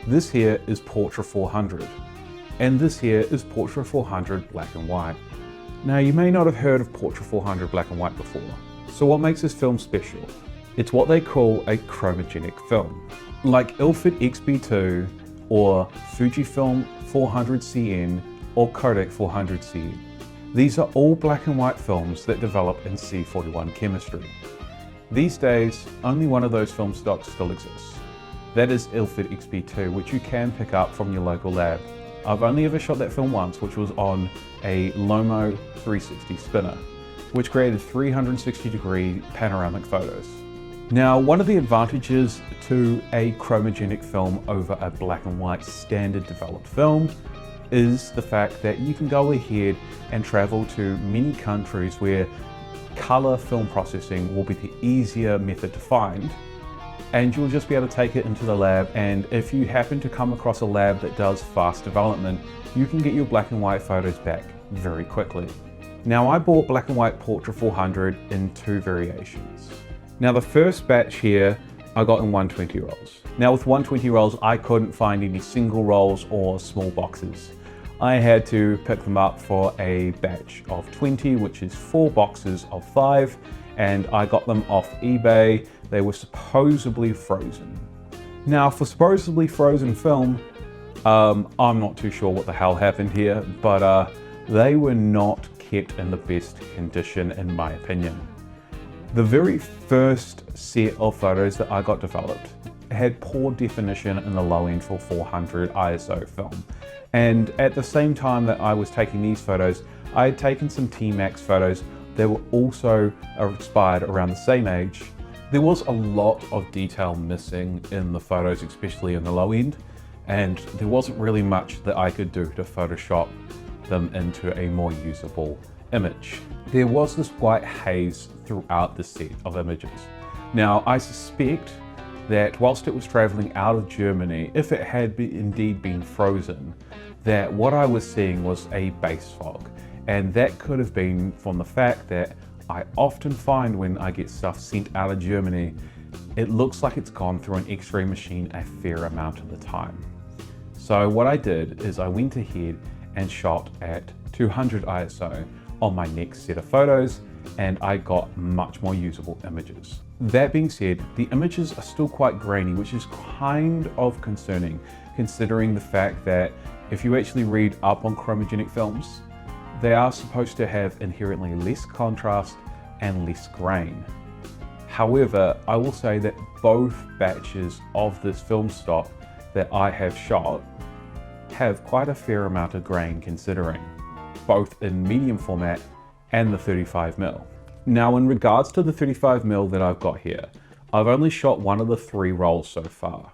This here is Portra 400, and this here is Portra 400 black and white. Now you may not have heard of Portra 400 black and white before, so what makes this film special? It's what they call a chromogenic film. Like Ilford XB2 or Fujifilm 400CN or Kodak 400CN. These are all black and white films that develop in C41 chemistry. These days, only one of those film stocks still exists. That is Ilford XB2, which you can pick up from your local lab. I've only ever shot that film once, which was on a Lomo 360 spinner, which created 360-degree panoramic photos. Now, one of the advantages to a chromogenic film over a black and white standard developed film is the fact that you can go ahead and travel to many countries where color film processing will be the easier method to find, and you'll just be able to take it into the lab, and if you happen to come across a lab that does fast development, you can get your black and white photos back very quickly. Now, I bought black and white Portra 400 in two variations. Now, the first batch here I got in 120 rolls. Now, with 120 rolls, I couldn't find any single rolls or small boxes. I had to pick them up for a batch of 20, which is 4 boxes of 5, and I got them off eBay. They were supposedly frozen. Now, for supposedly frozen film, I'm not too sure what the hell happened here, but they were not kept in the best condition in my opinion. The very first set of photos that I got developed had poor definition in the low end for 400 ISO film. And at the same time that I was taking these photos, I had taken some T-Max photos that were also expired around the same age. There was a lot of detail missing in the photos, especially in the low end, and there wasn't really much that I could do to Photoshop them into a more usable image. There was this white haze throughout the set of images. Now, I suspect that whilst it was traveling out of Germany, if it had indeed been frozen, that what I was seeing was a base fog. And that could have been from the fact that I often find when I get stuff sent out of Germany, it looks like it's gone through an X-ray machine a fair amount of the time. So what I did is I went ahead and shot at 200 ISO on my next set of photos, and I got much more usable images. That being said, the images are still quite grainy, which is kind of concerning, considering the fact that if you actually read up on chromogenic films, they are supposed to have inherently less contrast and less grain. However, I will say that both batches of this film stock that I have shot have quite a fair amount of grain, considering, both in medium format and the 35mm. Now, in regards to the 35mm that I've got here, I've only shot one of the 3 rolls so far.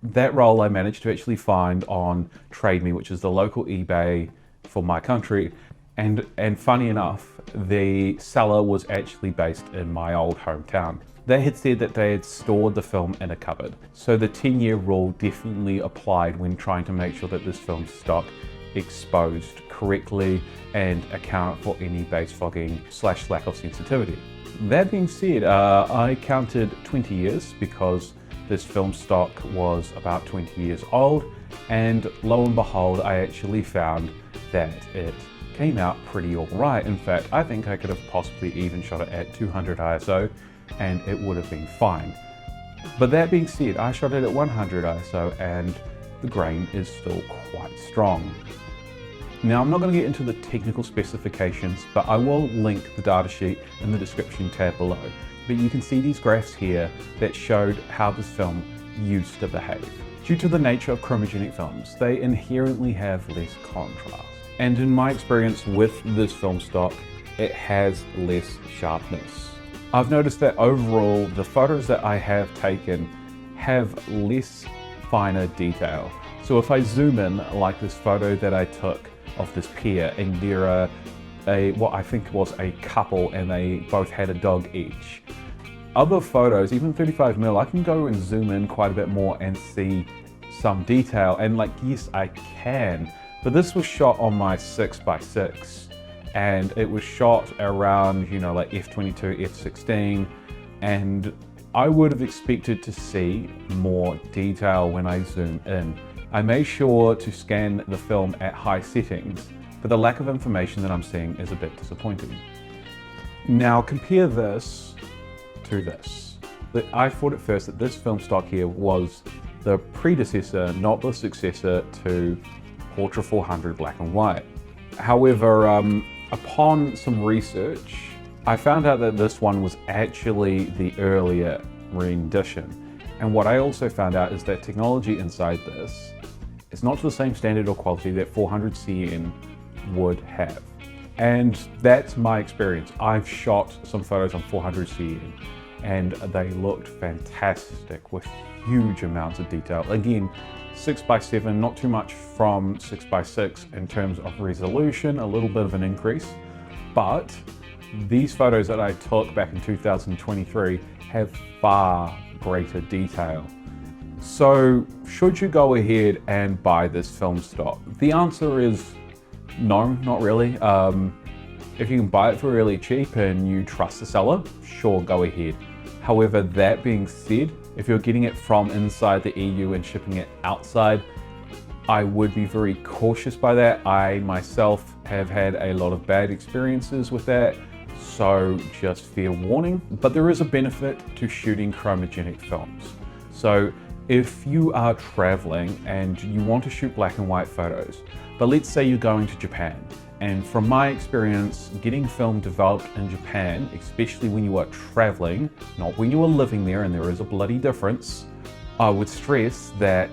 That roll I managed to actually find on Trade Me, which is the local eBay for my country, and funny enough, the seller was actually based in my old hometown. They had said that they had stored the film in a cupboard, so the 10-year rule definitely applied when trying to make sure that this film stock exposed correctly and account for any base fogging / lack of sensitivity. That being said, I counted 20 years because this film stock was about 20 years old, and lo and behold, I actually found that it came out pretty alright. In fact, I think I could have possibly even shot it at 200 ISO and it would have been fine. But that being said, I shot it at 100 ISO and the grain is still quite strong. Now, I'm not going to get into the technical specifications, but I will link the datasheet in the description tab below. But you can see these graphs here that showed how this film used to behave. Due to the nature of chromogenic films, they inherently have less contrast. And in my experience with this film stock, it has less sharpness. I've noticed that overall, the photos that I have taken have less finer detail. So if I zoom in, like this photo that I took of this pair, and there are what I think was a couple, and they both had a dog each. Other photos, even 35mm, I can go and zoom in quite a bit more and see some detail, and like, yes, I can, but this was shot on my 6x6, and it was shot around, you know, like f22, f16, and I would have expected to see more detail when I zoom in. I made sure to scan the film at high settings, but the lack of information that I'm seeing is a bit disappointing. Now compare this to this. I thought at first that this film stock here was the predecessor, not the successor to Portra 400 black and white. However, upon some research, I found out that this one was actually the earlier rendition. And what I also found out is that technology inside this is not to the same standard or quality that 400CN would have. And that's my experience. I've shot some photos on 400CN and they looked fantastic with huge amounts of detail. Again, 6x7, not too much from 6x6 in terms of resolution, a little bit of an increase, but these photos that I took back in 2023 have far greater detail. So should you go ahead and buy this film stock? The answer is no, not really. If you can buy it for really cheap and you trust the seller, sure, go ahead. However, that being said, if you're getting it from inside the EU and shipping it outside, I would be very cautious by that. I myself have had a lot of bad experiences with that, so just fair warning. But there is a benefit to shooting chromogenic films. So if you are traveling and you want to shoot black and white photos, but let's say you're going to Japan, and from my experience, getting film developed in Japan, especially when you are traveling, not when you are living there, and there is a bloody difference, I would stress that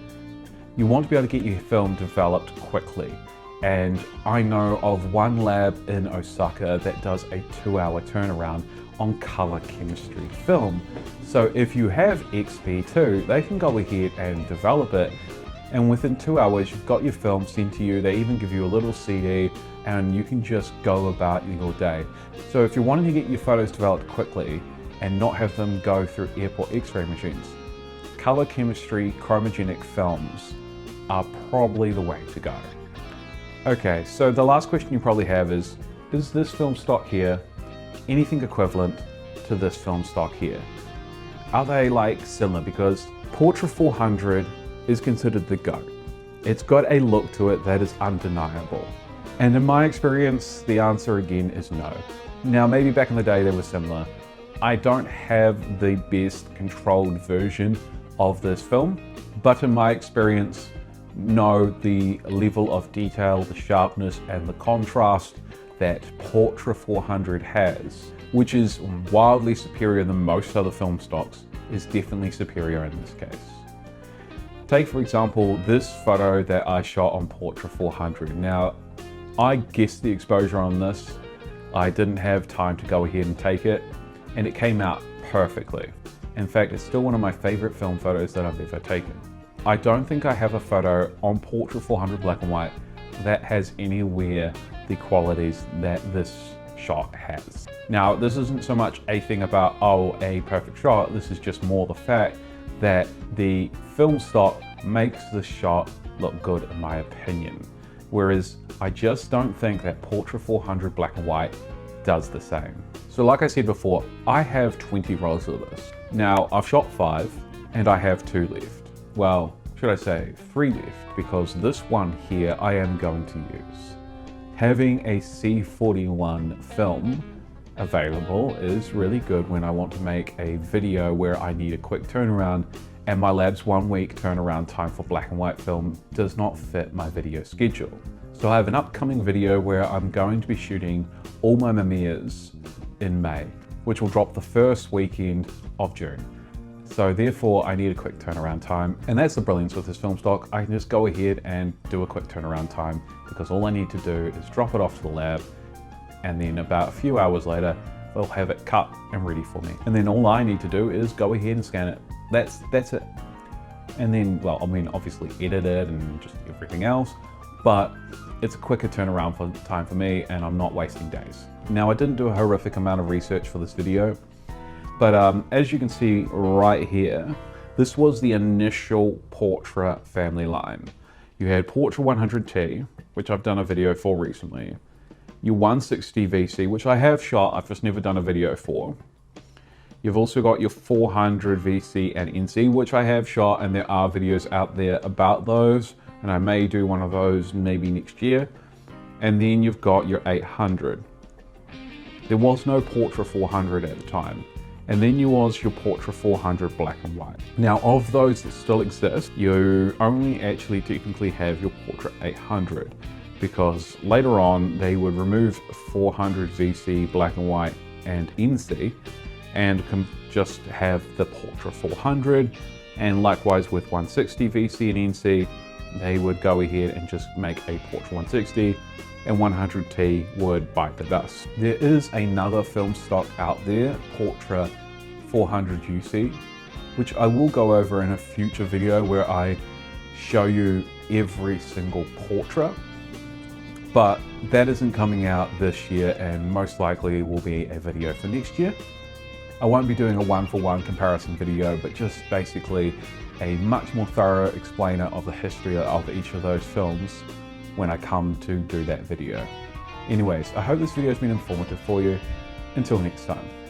you want to be able to get your film developed quickly. And I know of one lab in Osaka that does a 2-hour turnaround on color chemistry film. So if you have XP2, they can go ahead and develop it, and within 2 hours you've got your film sent to you. They even give you a little CD and you can just go about your day. So if you're wanting to get your photos developed quickly and not have them go through airport x-ray machines, color chemistry chromogenic films are probably the way to go. Okay, so the last question you probably have is this film stock here anything equivalent to this film stock here? Are they like similar? Because Portra 400 is considered the GOAT. It's got a look to it that is undeniable. And in my experience, the answer again is no. Now, maybe back in the day they were similar. I don't have the best controlled version of this film, but in my experience, no, the level of detail, the sharpness and the contrast that Portra 400 has, which is wildly superior than most other film stocks, is definitely superior in this case. Take for example this photo that I shot on Portra 400. Now, I guessed the exposure on this. I didn't have time to go ahead and take it, and it came out perfectly. In fact, it's still one of my favorite film photos that I've ever taken. I don't think I have a photo on Portra 400 black and white that has anywhere the qualities that this shot has. Now, this isn't so much a thing about, oh, a perfect shot. This is just more the fact that the film stock makes the shot look good in my opinion. Whereas I just don't think that Portra 400 black and white does the same. So like I said before, I have 20 rolls of this. Now, I've shot 5 and I have 2 left. Well, should I say 3 left, because this one here I am going to use. Having a C41 film available is really good when I want to make a video where I need a quick turnaround, and my lab's 1 week turnaround time for black and white film does not fit my video schedule. So I have an upcoming video where I'm going to be shooting all my Mamiya's in May, which will drop the first weekend of June. So therefore I need a quick turnaround time, and that's the brilliance with this film stock. I can just go ahead and do a quick turnaround time because all I need to do is drop it off to the lab, and then about a few hours later they'll have it cut and ready for me. And then all I need to do is go ahead and scan it. That's it. And then, well, I mean, obviously edit it and just everything else, but it's a quicker turnaround time for me, and I'm not wasting days. Now, I didn't do a horrific amount of research for this video, but as you can see right here, this was the initial Portra family line. You had Portra 100T, which I've done a video for recently, your 160 VC, which I have shot, I've just never done a video for, You've also got your 400 VC and NC, which I have shot, and there are videos out there about those, and I may do one of those maybe next year. And then you've got your 800. There was no Portra 400 at the time. And then there was your Portra 400 black and white. Now, of those that still exist, you only actually technically have your Portra 800, because later on they would remove 400 VC black and white and NC and just have the Portra 400. And likewise with 160 VC and NC, they would go ahead and just make a Portra 160, and 100T would bite the dust. There is another film stock out there, Portra 400 UC, which I will go over in a future video where I show you every single Portra, but that isn't coming out this year and most likely will be a video for next year. I won't be doing a one-for-one comparison video, but just basically a much more thorough explainer of the history of each of those films when I come to do that video. Anyways, I hope this video has been informative for you. Until next time.